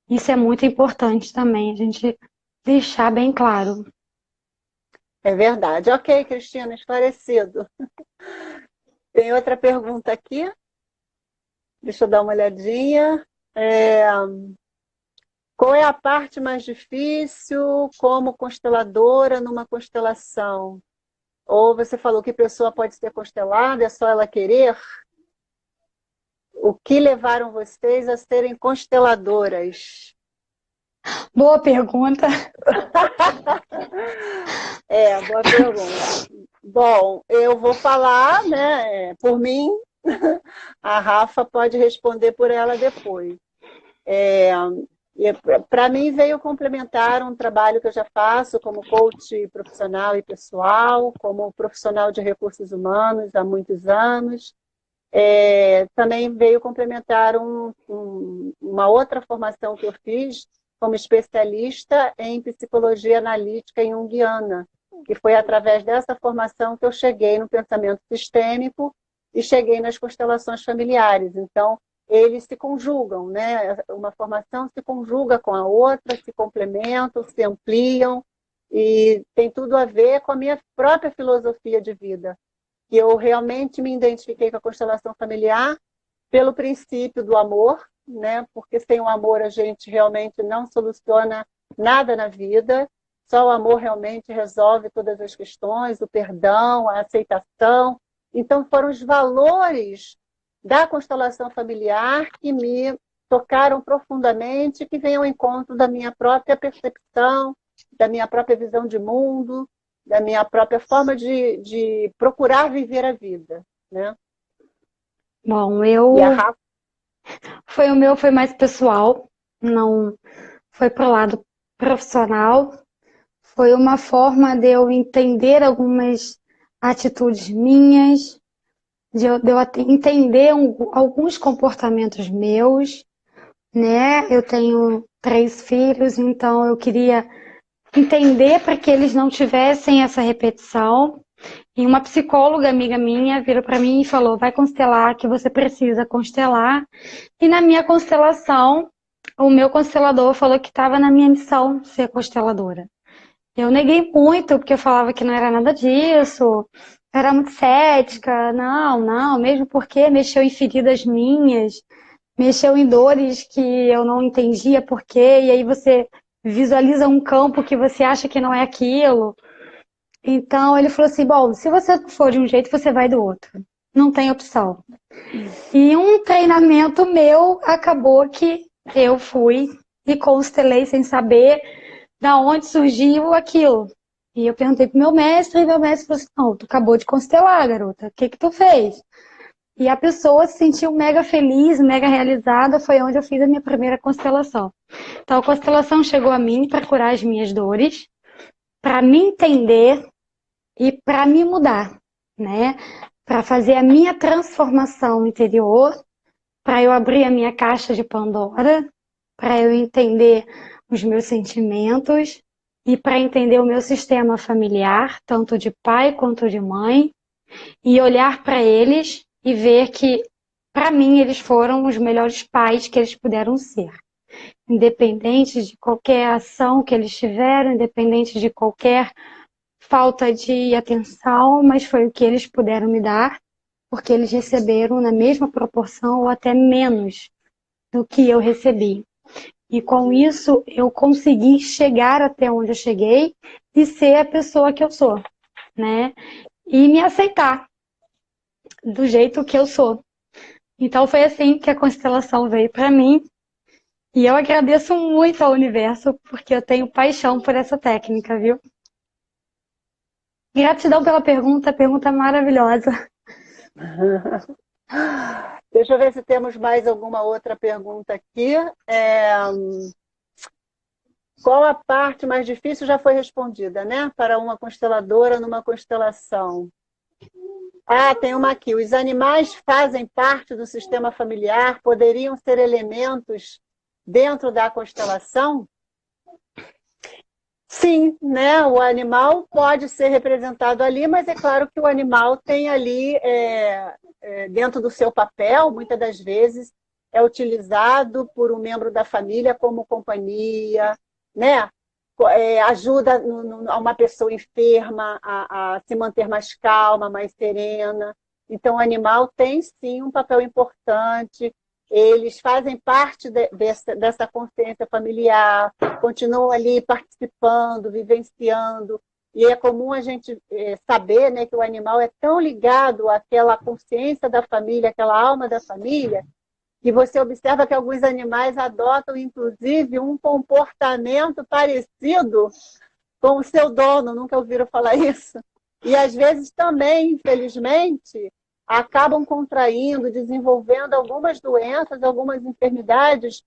Isso é muito importante também, a gente deixar bem claro. É verdade. Ok, Cristina, esclarecido. Tem outra pergunta aqui? Deixa eu dar uma olhadinha. Qual é a parte mais difícil como consteladora numa constelação? Ou você falou que a pessoa pode ser constelada, é só ela querer? O que levaram vocês a serem consteladoras? Boa pergunta. Boa pergunta. Bom, eu vou falar, né, por mim, a Rafa pode responder por ela depois. Para mim veio complementar um trabalho que eu já faço como coach profissional e pessoal, como profissional de recursos humanos há muitos anos. Também veio complementar uma outra formação que eu fiz como especialista em psicologia analítica junguiana, que foi através dessa formação que eu cheguei no pensamento sistêmico e cheguei nas constelações familiares. Então, eles se conjugam, né? Uma formação se conjuga com a outra, se complementam, se ampliam, e tem tudo a ver com a minha própria filosofia de vida. Que eu realmente me identifiquei com a constelação familiar pelo princípio do amor, né? Porque sem o amor a gente realmente não soluciona nada na vida, só o amor realmente resolve todas as questões, o perdão, a aceitação. Então foram os valores da constelação familiar que me tocaram profundamente, que vem ao encontro da minha própria percepção, da minha própria visão de mundo, da minha própria forma de procurar viver a vida, né? Bom, o meu foi mais pessoal, não foi pro lado profissional. Foi uma forma de eu entender algumas atitudes minhas, de eu entender alguns comportamentos meus, né? Eu tenho 3 filhos, então eu queria entender para que eles não tivessem essa repetição. E uma psicóloga amiga minha virou para mim e falou: vai constelar, que você precisa constelar. E na minha constelação, o meu constelador falou que estava na minha missão ser consteladora. Eu neguei muito, porque eu falava que não era nada disso, era muito cética, não, mesmo porque mexeu em feridas minhas, mexeu em dores que eu não entendia por quê, e aí você visualiza um campo que você acha que não é aquilo. Então ele falou assim: bom, se você for de um jeito, você vai do outro. Não tem opção. E um treinamento meu acabou que eu fui e constelei sem saber da onde surgiu aquilo. E eu perguntei pro meu mestre, e meu mestre falou assim: não, tu acabou de constelar, garota. O que que tu fez? E a pessoa se sentiu mega feliz, mega realizada. Foi onde eu fiz a minha primeira constelação. Então a constelação chegou a mim para curar as minhas dores, para me entender e para me mudar, né? Para fazer a minha transformação interior, para eu abrir a minha caixa de Pandora, para eu entender os meus sentimentos e para entender o meu sistema familiar, tanto de pai quanto de mãe, e olhar para eles e ver que, para mim, eles foram os melhores pais que eles puderam ser. Independente de qualquer ação que eles tiveram, independente de qualquer falta de atenção, mas foi o que eles puderam me dar, porque eles receberam na mesma proporção ou até menos do que eu recebi. E com isso eu consegui chegar até onde eu cheguei e ser a pessoa que eu sou, né? E me aceitar do jeito que eu sou. Então foi assim que a constelação veio para mim. E eu agradeço muito ao universo porque eu tenho paixão por essa técnica, viu? Gratidão pela pergunta maravilhosa. Deixa eu ver se temos mais alguma outra pergunta aqui. Qual a parte mais difícil já foi respondida, né? Para uma consteladora numa constelação. Tem uma aqui. Os animais fazem parte do sistema familiar? Poderiam ser elementos dentro da constelação? Sim, né? O animal pode ser representado ali, mas é claro que o animal tem ali, dentro do seu papel, muitas das vezes, é utilizado por um membro da família como companhia, né? Ajuda uma pessoa enferma a se manter mais calma, mais serena. Então, o animal tem, sim, um papel importante. Eles fazem parte dessa consciência familiar, continuam ali participando, vivenciando. E é comum a gente saber, né, que o animal é tão ligado àquela consciência da família, àquela alma da família, que você observa que alguns animais adotam, inclusive, um comportamento parecido com o seu dono. Nunca ouviram falar isso? E, às vezes, também, infelizmente, acabam contraindo, desenvolvendo algumas doenças, algumas enfermidades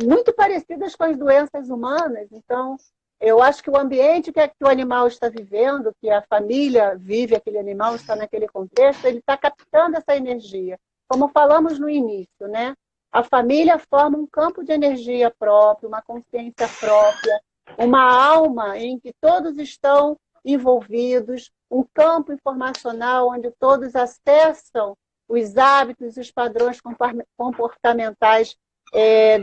muito parecidas com as doenças humanas. Então, eu acho que o ambiente que o animal está vivendo, que a família vive aquele animal, está naquele contexto, ele está captando essa energia. Como falamos no início, né? A família forma um campo de energia próprio, uma consciência própria, uma alma em que todos estão envolvidos, um campo informacional onde todos acessam os hábitos, os padrões comportamentais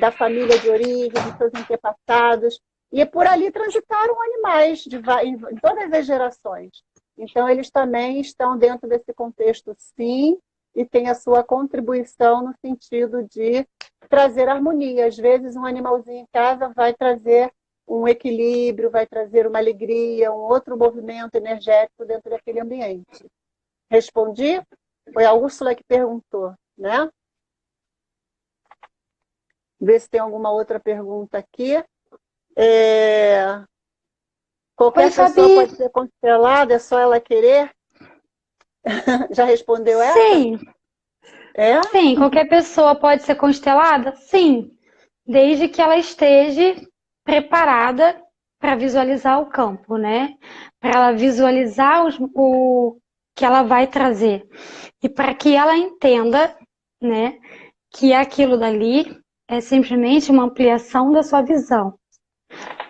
da família de origem, dos seus antepassados. E por ali transitaram animais em todas as gerações. Então, eles também estão dentro desse contexto, sim, e têm a sua contribuição no sentido de trazer harmonia. Às vezes, um animalzinho em casa vai trazer um equilíbrio, vai trazer uma alegria, um outro movimento energético dentro daquele ambiente. Respondi? Foi a Úrsula que perguntou, né? Ver se tem alguma outra pergunta aqui. Qualquer pessoa pode ser constelada, é só ela querer? Já respondeu essa? Sim. Sim, qualquer pessoa pode ser constelada? Sim, desde que ela esteja preparada para visualizar o campo, né? Para ela visualizar o que ela vai trazer. E para que ela entenda, né, que aquilo dali é simplesmente uma ampliação da sua visão.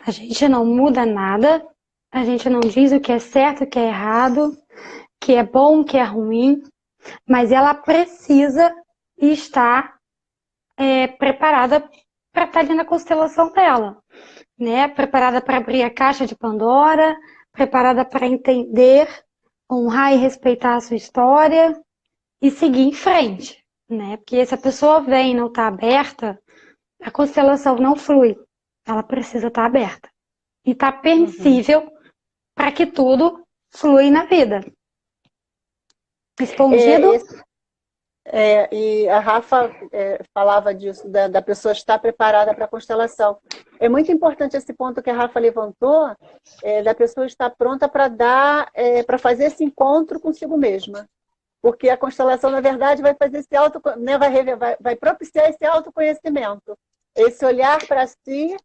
A gente não muda nada, a gente não diz o que é certo, o que é errado, o que é bom, o que é ruim, mas ela precisa estar preparada para estar ali na constelação dela, né? Preparada para abrir a caixa de Pandora, preparada para entender, honrar e respeitar a sua história e seguir em frente, né? Porque se a pessoa vem e não está aberta, a constelação não flui. Ela precisa estar aberta e estar permissível para que tudo flui na vida. Respondido? E a Rafa falava disso, da pessoa estar preparada para a constelação. É muito importante esse ponto que a Rafa levantou, da pessoa estar pronta para fazer esse encontro consigo mesma. Porque a constelação, na verdade, vai fazer esse vai propiciar esse autoconhecimento, esse olhar para si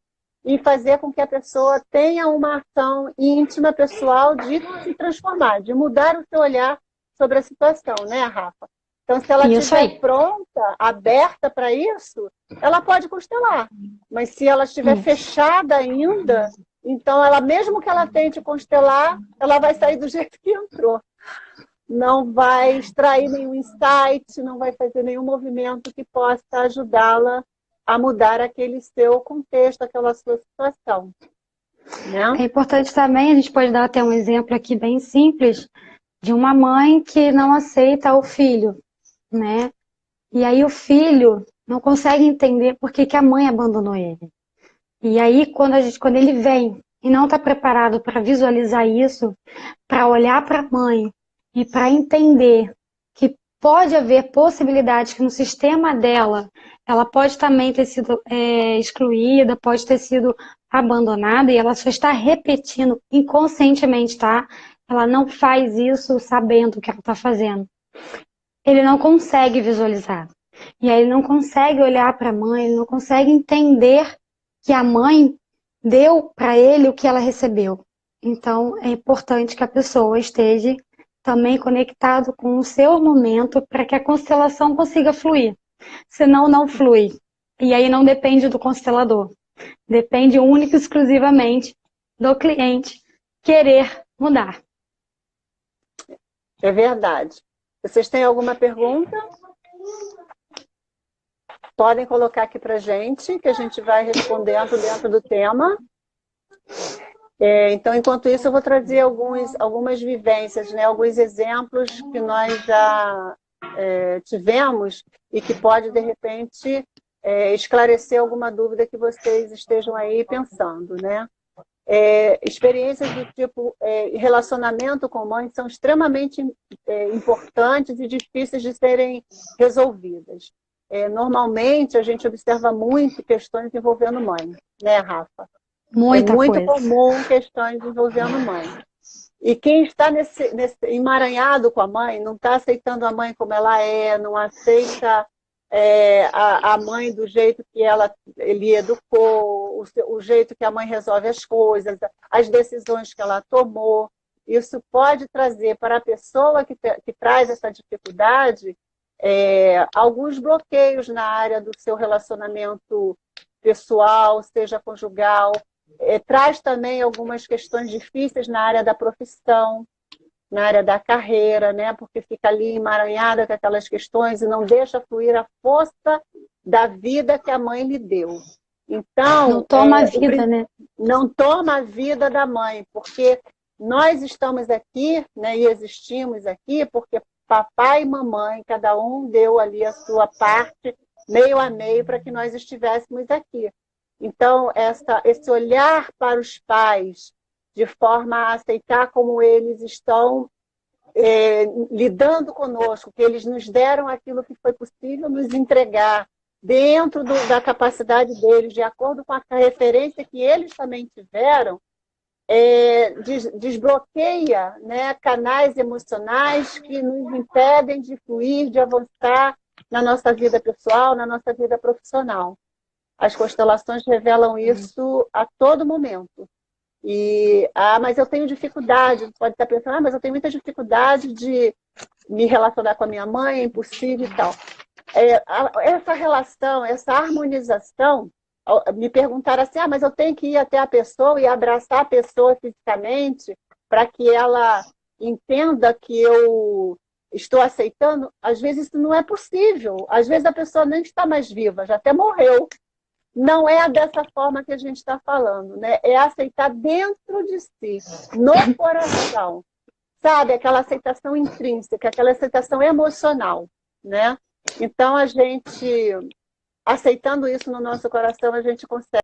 e fazer com que a pessoa tenha uma ação íntima, pessoal, de se transformar, de mudar o seu olhar sobre a situação, né, Rafa? Então, se ela estiver pronta, aberta para isso, ela pode constelar. Mas se ela estiver fechada ainda, então ela, mesmo que ela tente constelar, ela vai sair do jeito que entrou. Não vai extrair nenhum insight, não vai fazer nenhum movimento que possa ajudá-la a mudar aquele seu contexto, aquela sua situação. Né? É importante também, a gente pode dar até um exemplo aqui bem simples, de uma mãe que não aceita o filho, né? E aí o filho não consegue entender por que a mãe abandonou ele. E aí quando ele vem e não está preparado para visualizar isso, para olhar para a mãe e para entender que pode haver possibilidades que no sistema dela ela pode também ter sido excluída, pode ter sido abandonada e ela só está repetindo inconscientemente, tá? Ela não faz isso sabendo o que ela está fazendo. Ele não consegue visualizar. E aí ele não consegue olhar para a mãe, ele não consegue entender que a mãe deu para ele o que ela recebeu. Então é importante que a pessoa esteja também conectado com o seu momento para que a constelação consiga fluir. Senão não flui. E aí não depende do constelador. Depende única e exclusivamente do cliente querer mudar. É verdade. Vocês têm alguma pergunta? Podem colocar aqui para a gente, que a gente vai respondendo dentro do tema. Então, enquanto isso, eu vou trazer algumas vivências, né? Alguns exemplos que nós já tivemos e que pode, de repente, esclarecer alguma dúvida que vocês estejam aí pensando, né? Experiências do tipo relacionamento com mãe são extremamente importantes e difíceis de serem resolvidas. Normalmente, a gente observa muito questões envolvendo mãe, né, Rafa? Muita muito coisa. comum questões envolvendo mãe. E quem está nesse emaranhado com a mãe, não está aceitando a mãe como ela é, não aceita a mãe do jeito que ele educou, o jeito que a mãe resolve as coisas, as decisões que ela tomou. Isso pode trazer para a pessoa que traz essa dificuldade alguns bloqueios na área do seu relacionamento pessoal, seja conjugal. Traz também algumas questões difíceis na área da profissão, na área da carreira, né? Porque fica ali emaranhada com aquelas questões e não deixa fluir a força da vida que a mãe lhe deu. Então, não toma a vida, né? Não toma a vida da mãe, porque nós estamos aqui, né, e existimos aqui porque papai e mamãe, cada um deu ali a sua parte, meio a meio, para que nós estivéssemos aqui. Então, esse olhar para os pais de forma a aceitar como eles estão lidando conosco, que eles nos deram aquilo que foi possível nos entregar dentro da capacidade deles, de acordo com a referência que eles também tiveram, desbloqueia, né, canais emocionais que nos impedem de fluir, de avançar na nossa vida pessoal, na nossa vida profissional. As constelações revelam isso a todo momento. Mas eu tenho dificuldade, pode estar pensando, mas eu tenho muita dificuldade de me relacionar com a minha mãe, é impossível e tal. Essa relação, essa harmonização, Me perguntaram assim, mas eu tenho que ir até a pessoa e abraçar a pessoa fisicamente para que ela entenda que eu estou aceitando? Às vezes isso não é possível. Às vezes a pessoa nem está mais viva, já até morreu. Não é dessa forma que a gente está falando, né? É aceitar dentro de si, no coração. Sabe? Aquela aceitação intrínseca, aquela aceitação emocional, né? Então, a gente, aceitando isso no nosso coração, a gente consegue